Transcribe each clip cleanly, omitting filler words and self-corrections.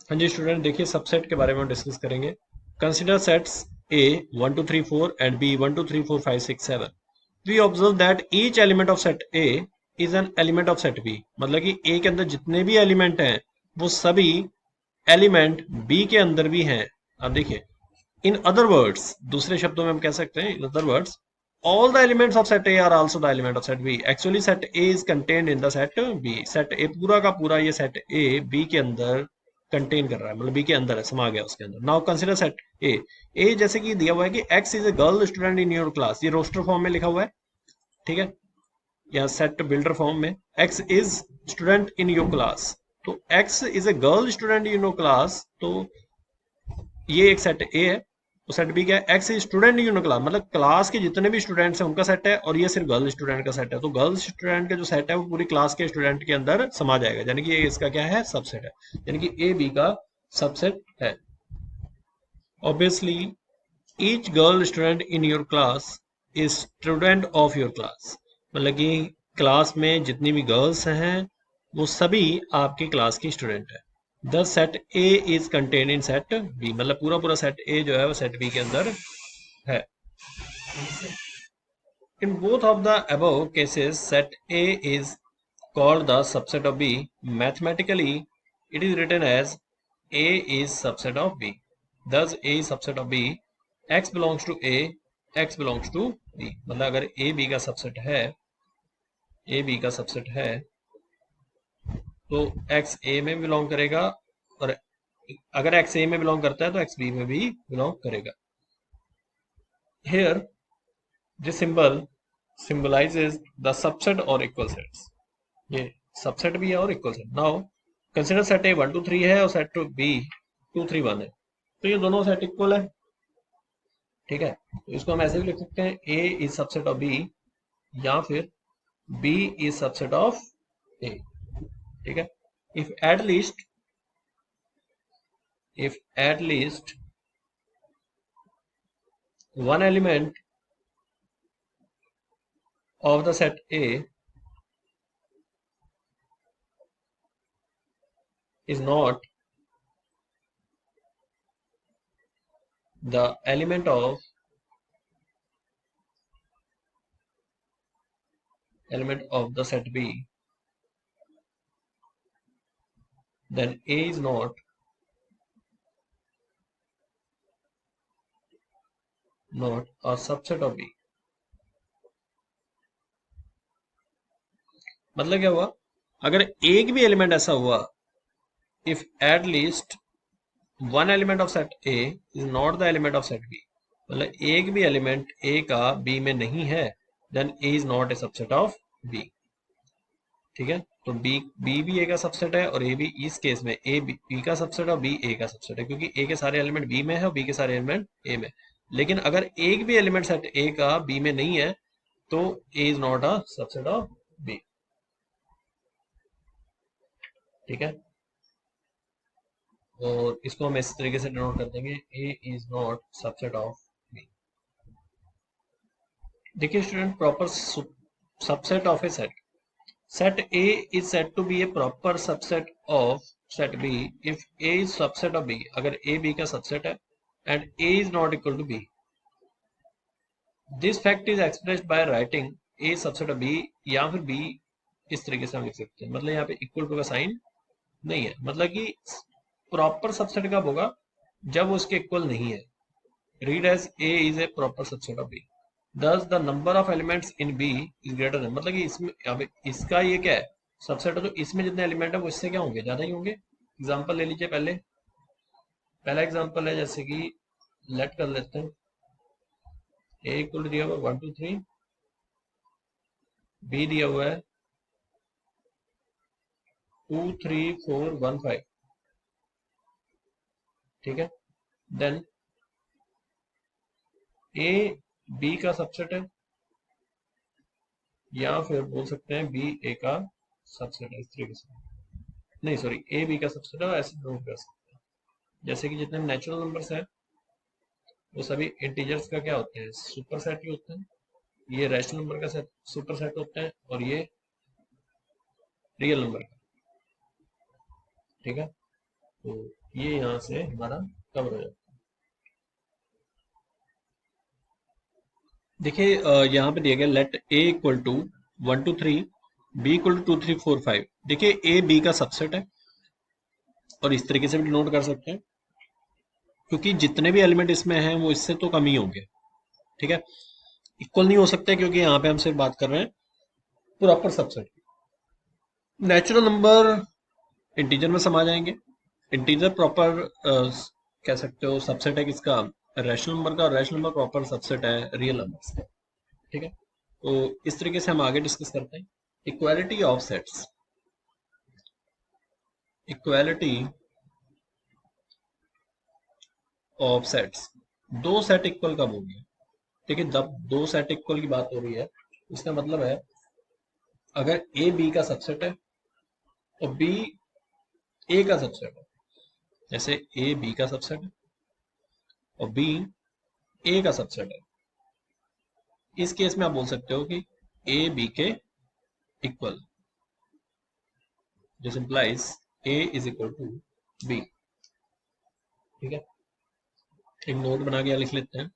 हाँ जी स्टूडेंट, देखिए सबसेट के बारे में डिस्कस करेंगे। Consider sets A 1 2 3 4 and B 1 2 3 4 5 6 7। We observe that each element of set A is an element of set B. मतलब कि ए के अंदर जितने भी एलिमेंट हैं वो सभी एलिमेंट बी के अंदर भी हैं। अब देखिए, इन अदर वर्ड्स, दूसरे शब्दों में हम कह सकते हैं, in other words, all the elements of set A are also the element of set B. Actually set A is contained in the set B. set A पूरा का पूरा ये set A B के अंदर कंटेन कर रहा है, मतलब B के अंदर है, समा गया उसके अंदर। Now consider set A। A जैसे कि दिया हुआ है कि X is a girl student in your class, ये रोस्टर फॉर्म में लिखा हुआ है, ठीक है, या सेट बिल्डर फॉर्म में। X is student in your class, तो X is a girl student in your class, तो ये एक सेट ए है। तो सेट बी क्या है? एक्स स्टूडेंट यूनिट क्लास, मतलब क्लास के जितने भी स्टूडेंट्स हैं उनका सेट है, और ये सिर्फ गर्ल स्टूडेंट का सेट है। तो गर्ल स्टूडेंट का जो सेट है वो पूरी क्लास के स्टूडेंट के अंदर समा जाएगा, यानी कि ये इसका क्या है? सबसेट है, यानी कि ए बी का सबसेट है। Obviously each girl student in your class is student of your class, मतलब कि क्लास में जितनी भी गर्ल्स हैं वो सभी आपकी क्लास की स्टूडेंट है। The set A is contain in set B, मतलब पूरा पूरा सेट ए जो है वो सेट बी के अंदर है। In both of the above cases set A is called the subset of B. Mathematically it is written as A is subset of B. Thus A is subset of B. X belongs to A, X belongs to B। मतलब अगर A B का subset है, A B का subset है, तो X A में belong करेगा, और अगर X A में बिलोंग करता है तो X B में भी बिलोंग करेगा। Here this symbol symbolizes the subset or equal sets। ये सबसेट भी है और equal set. Now consider set ए 1 2 3 है और सेट बी 2 3 1 है, तो ये दोनों सेट इक्वल है, ठीक है। तो इसको हम ऐसे भी लिख सकते हैं, ए इज सबसेट ऑफ बी, या फिर बी इज सबसेट ऑफ ए, ठीक है। If at least one element of the set A is not the element of the set B, then A is not a subset of B। मतलब क्या हुआ? अगर एक भी एलिमेंट ऐसा हुआ, if at least one element of set A is not the element of set B, मतलब एक भी एलिमेंट ए का बी में नहीं है, then A is not a subset of B, ठीक है। तो बी भी ए का सबसेट है, और ए भी, इस केस में ए बी का सबसेट और बी ए का सबसेट है, क्योंकि ए के सारे एलिमेंट बी में है और बी के सारे एलिमेंट ए में। लेकिन अगर एक भी एलिमेंट सेट ए का बी में नहीं है, तो A is not a subset of B, ठीक है। और इसको हम इस तरीके से डिनोट कर देंगे, A is not subset of B. देखिए student, proper subset of A set, set A is said to be a proper subset of set B if A is subset of B, अगर A B का subset है and A is not equal to B। This fact is expressed by writing A subset of B, या फिर B इस तरीके से हम लिख सकते हैं, मतलब यहाँ पे इक्वल टू का साइन नहीं है, मतलब कि प्रॉपर सबसेट कब होगा? जब उसके इक्वल नहीं है। Read as A is a proper subset of B, thus the number of elements in B is greater than, मतलब कि इसमें अब इसका ये क्या है? सबसेट है, तो इसमें जितने एलिमेंट है वो इससे क्या होंगे? ज्यादा ही होंगे। एग्जांपल ले लीजिए, पहला एग्जांपल है, जैसे कि लेट कर लेते हैं, ए इक्वल दिया हुआ 1 2 3, बी दिया हुआ है 2 3 4 1 5, ठीक है। देन ए बी का सबसेट है, या फिर बोल सकते हैं बी ए का सबसेट है, इस तरीके से। नहीं सॉरी, ए बी का सबसेट है, ऐसे नोट कर सकते हैं। जैसे कि जितने नेचुरल नंबर्स हैं वो सभी इंटीजर्स का क्या होते हैं? सुपर सेट ही होते हैं। ये रैशनल नंबर का सेट सुपर सेट होता है, और ये रियल नंबर का, ठीक है। तो ये यहाँ से हमारा कवर हो जाता है। देखिए यहाँ पे दिया गया let A equal to 1 2 3, B equal to 2 3 4 5। देखिए ए बी का सबसेट है और इस तरीके से भी डिनोट कर सकते हैं, क्योंकि जितने भी एलिमेंट इसमें हैं वो इससे तो कम ही होंगे। ठीक है, इक्वल नहीं हो सकते क्योंकि यहाँ पे हम सिर्फ बात कर रहे हैं प्रॉपर सबसेट की। नेचुरल नंबर इंटीजर में समा जाएंगे। इंटीजर प्रॉपर कह सकते हो सबसेट है किसका, रैशनल नंबर का, और रैशनल नंबर प्रॉपर सबसेट है रियल नंबर्स का। ठीक है, तो इस तरीके से हम आगे डिस्कस करते हैं equality of sets. Equality of sets, दो सेट इक्वल कब होंगे। देखिए जब दो सेट इक्वल की बात हो रही है, इसका मतलब है अगर ए बी का सबसेट है और बी ए का सबसेट है, जैसे ए बी का सबसेट है और बी ए का सबसेट है, इस केस में आप बोल सकते हो कि ए बी के equal, this implies A is equal to B. ठीक है, एक नोट बना के लिख लेते हैं।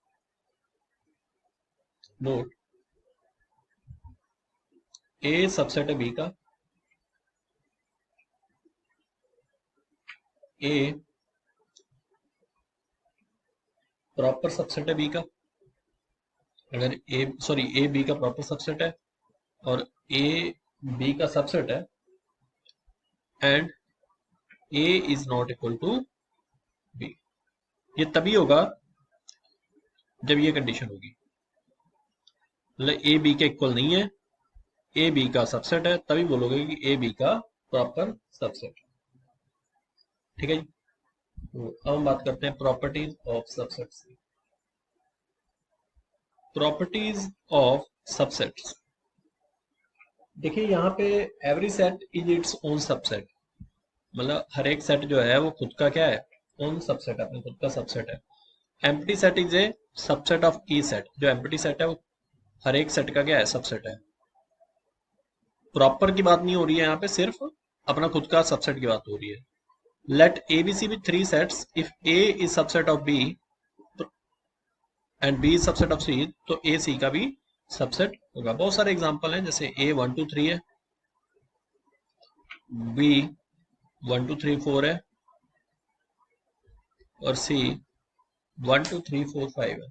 नोट, ए सबसेट है बी का, ए प्रॉपर सबसेट है बी का, अगर ए बी का प्रॉपर सबसेट है और ए बी का सबसेट है and A is not equal to B. ये तभी होगा जब ये कंडीशन होगी, मतलब ए बी के इक्वल नहीं है, ए बी का सबसेट है, तभी बोलोगे कि ए बी का प्रॉपर सबसेट। ठीक है जी, तो अब हम बात करते हैं properties of subsets. Properties of subsets, देखिए यहाँ पे every set is its own subset, मतलब हर एक सेट जो है वो खुद का क्या है, ओन सबसेट, अपने खुद का सबसेट है। Empty set is a subset of E set, जो एम्प्टी सेट है वो हर एक सेट का क्या है, सबसेट है। प्रॉपर की बात नहीं हो रही है यहाँ पे, सिर्फ अपना खुद का सबसेट की बात हो रही है। Let A B C be three sets if A is subset of B and B is subset of C, तो ए सी का भी सबसेट होगा। बहुत सारे एग्जांपल हैं, जैसे ए 1 2 3 है, बी 1 2 3 4 है और सी 1 2 3 4 5 है।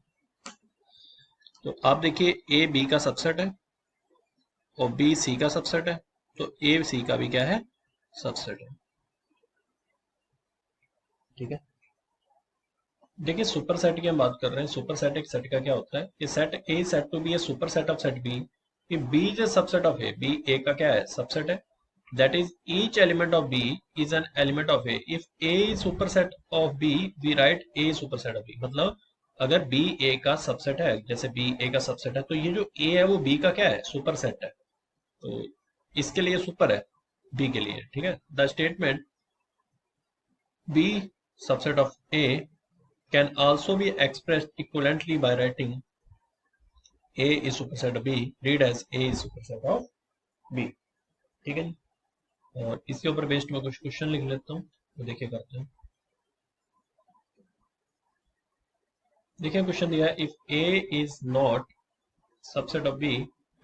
तो आप देखिए ए बी का सबसेट है और बी सी का सबसेट है, तो ए सी का भी क्या है, सबसेट है। ठीक है, देखिए सुपर सेट की हम बात कर रहे हैं। सुपर सेट एक सेट का क्या होता है कि set A set to B a superset of set B, if b is a subset of a, b a का क्या है, सबसेट है, that is each element of b is an element of a, if a is superset of b we write a is superset of b। मतलब अगर b a का subset है, जैसे b a का सबसेट है, तो ये जो a है वो b का क्या है, सुपर सेट है, तो इसके लिए सुपर है b के लिए। ठीक है, the statement b subset of a can also be expressed equivalently by writing a is superset of b, read as a is superset of b। ठीक है, और इसके ऊपर बेस्ड मैं कुछ क्वेश्चन लिख लेता हूँ, तो देखिए करते हैं। देखिए क्वेश्चन दिया है, if A is not subset of B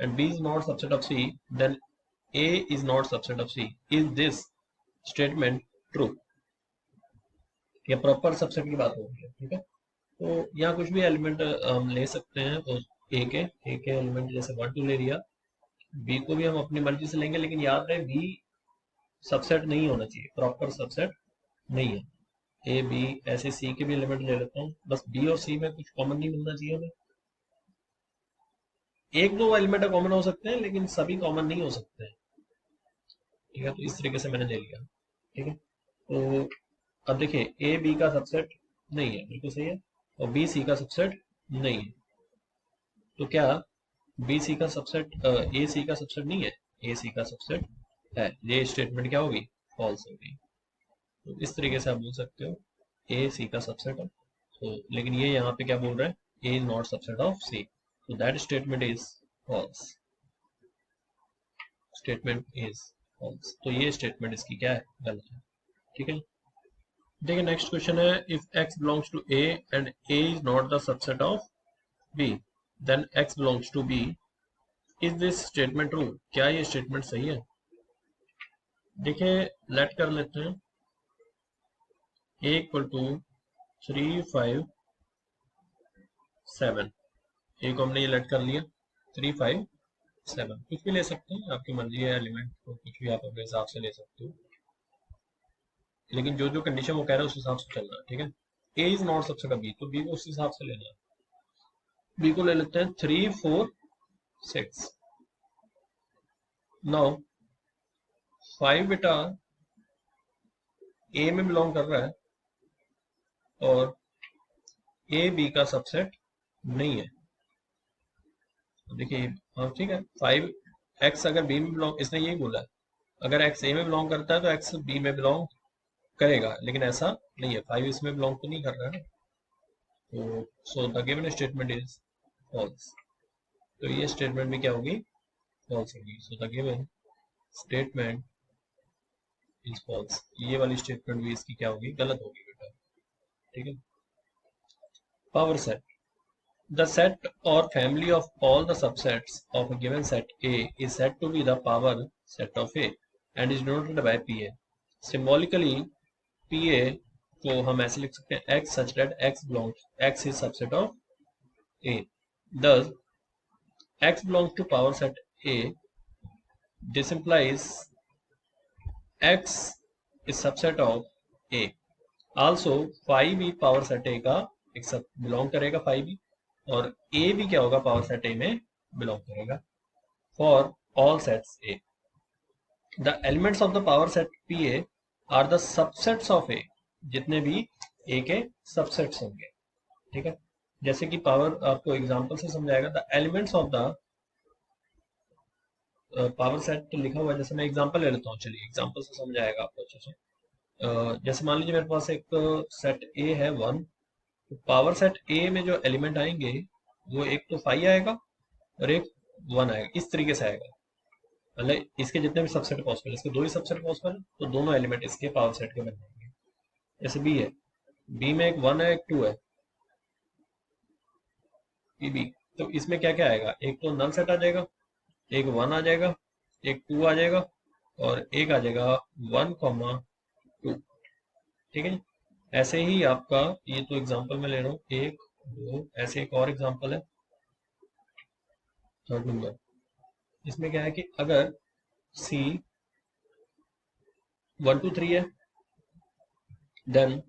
and B is not subset of C, then A is not subset of C, is this statement true. ये प्रॉपर सबसेट की बात हो रही है। ठीक है, तो यहाँ कुछ भी एलिमेंट हम ले सकते हैं, और ए के एलिमेंट जैसे 1 2 ले लिया, बी को भी हम अपनी मर्जी से लेंगे, लेकिन याद रहे बी सबसेट नहीं होना चाहिए, प्रॉपर सबसेट नहीं है। ए बी ऐसे सी के भी एलिमेंट ले लेता हूँ, बस बी और सी में कुछ कॉमन नहीं मिलना चाहिए हमें। एक दो एलिमेंट कॉमन हो सकते हैं लेकिन सभी कॉमन नहीं हो सकते हैं। ठीक है, तो इस तरीके से मैंने ले लिया। ठीक है, तो अब देखिए ए बी का सबसेट नहीं है, बिल्कुल सही है, और बी सी का सबसेट नहीं है, तो क्या बी सी का सबसेट ए सी का सबसेट नहीं है, ए सी का सबसेट है, ये स्टेटमेंट क्या होगी, फॉल्स होगी। तो इस तरीके से आप बोल सकते हो ए सी का सबसेट है, तो लेकिन ये यहाँ पे क्या बोल रहा है, A is not subset of C, तो that statement is false. Statement is false, तो ये स्टेटमेंट इसकी क्या है, गलत है। ठीक है, देखिए नेक्स्ट क्वेश्चन है, if x belongs to a and a is not the subset of b, then x belongs to b, is this statement true? क्या ये स्टेटमेंट सही है? देखिए लेट कर लेते हैं a इक्वल टू 3 5 7, ए को हमने ये लेट कर लिया 3 5 7, कुछ भी ले सकते हैं, आपकी मर्जी है, एलिमेंट को कुछ भी आप अपने हिसाब से ले सकते हो, लेकिन जो जो कंडीशन वो कह रहा है उस हिसाब से चलना है, ठीक है। A is not subset of B, तो बी को उस हिसाब से लेना है। बी को ले लेते हैं 3 4 6। नाउ 5 बेटा ए में बिलोंग कर रहा है और ए बी का सबसेट नहीं है। देखिए हाँ ठीक है, 5 एक्स अगर बी में बिलोंग, इसने यही बोला है, अगर एक्स ए में बिलोंग करता है तो एक्स बी में बिलोंग करेगा, लेकिन ऐसा नहीं है, 5 इसमें बिलोंग तो नहीं कर रहा है ना, तो so the given statement is false. तो ये स्टेटमेंट भी क्या होगी? फॉल्स होगी। So the given statement is false, ये वाली स्टेटमेंट भी इसकी क्या होगी? गलत होगी बेटा, ठीक है। Power set, the set or family of all the subsets of a given set A is said to be the power set of A and is denoted by PA. Symbolically, PA को हम ऐसे लिख सकते हैं x such that x is subset of A. Thus, x belongs to power set A. This implies x is subset of A. Also, phi भी power set A का एक सब बिलोंग करेगा, phi भी, और A भी क्या होगा? पावर सेट A में बिलोंग करेगा। For all sets A, the elements of the power set PA are the subsets of A. जितने भी A के subsets होंगे, ठीक है। जैसे कि पावर आपको एग्जांपल से समझाएगा, the elements of the power set लिखा हुआ है, जैसे मैं एग्जांपल ले लेता हूँ, चलिए एग्जांपल से समझाएगा आपको अच्छे से। जैसे मान लीजिए मेरे पास एक सेट A है 1, तो पावर सेट A में जो एलिमेंट आएंगे वो एक तो 5 आएगा और एक 1 आएगा, इस तरीके से आएगा। मतलब इसके जितने भी सबसेट पॉसिबल है, इसके दो ही सबसेट पॉसिबल है, तो दोनों एलिमेंट इसके पावर सेट के बन जाएंगे। जैसे बी है, बी में एक 1 है एक 2 है, बी, तो इसमें क्या क्या आएगा? एक तो नल सेट आ जाएगा, एक 1 आ जाएगा, एक 2 आ जाएगा और एक आ जाएगा 1,2, ठीक है। ऐसे ही आपका ये तो एग्जांपल मैं ले रहा हूँ, एक दो, ऐसे एक और एग्जांपल है थर्ड नंबर। इसमें क्या है कि अगर सी 1 2 3 है, देन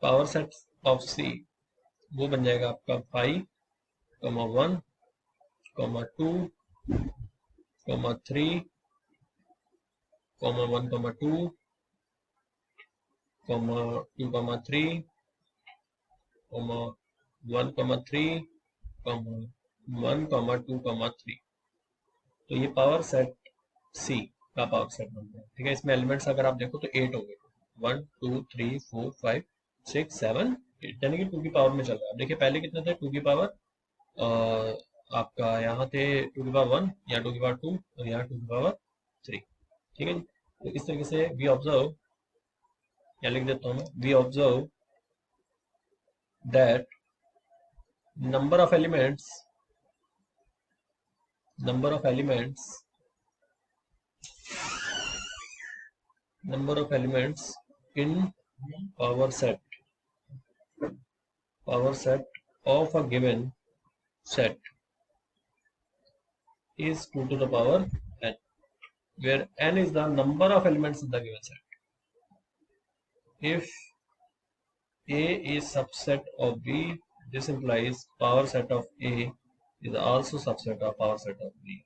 पावर सेट ऑफ सी वो बन जाएगा आपका 5, 1, 2, 3, 1, 2, 2, 3, 1, 3, 1, 2, 3। तो ये पावर सेट सी का पावर सेट बनता है, ठीक है। इसमें एलिमेंट्स अगर आप देखो तो 8 होंगे, 1 2 3 4 5 6 7 8, यानी कि 2 की पावर में चल रहा है। देखिए पहले कितने थे? 2 की पावर आपका यहाँ थे 2 की पावर 1 या 2 की पावर 2 और यहाँ 2 की पावर 3, ठीक है जी। तो इस तरीके से वी ऑब्जर्व, क्या लिख देता हूँ मैं, we observe that number of elements number of elements in power set of a given set is 2 to the power n, where n is the number of elements in the given set. If A is subset of B, this implies power set of A is also subset of power set of B.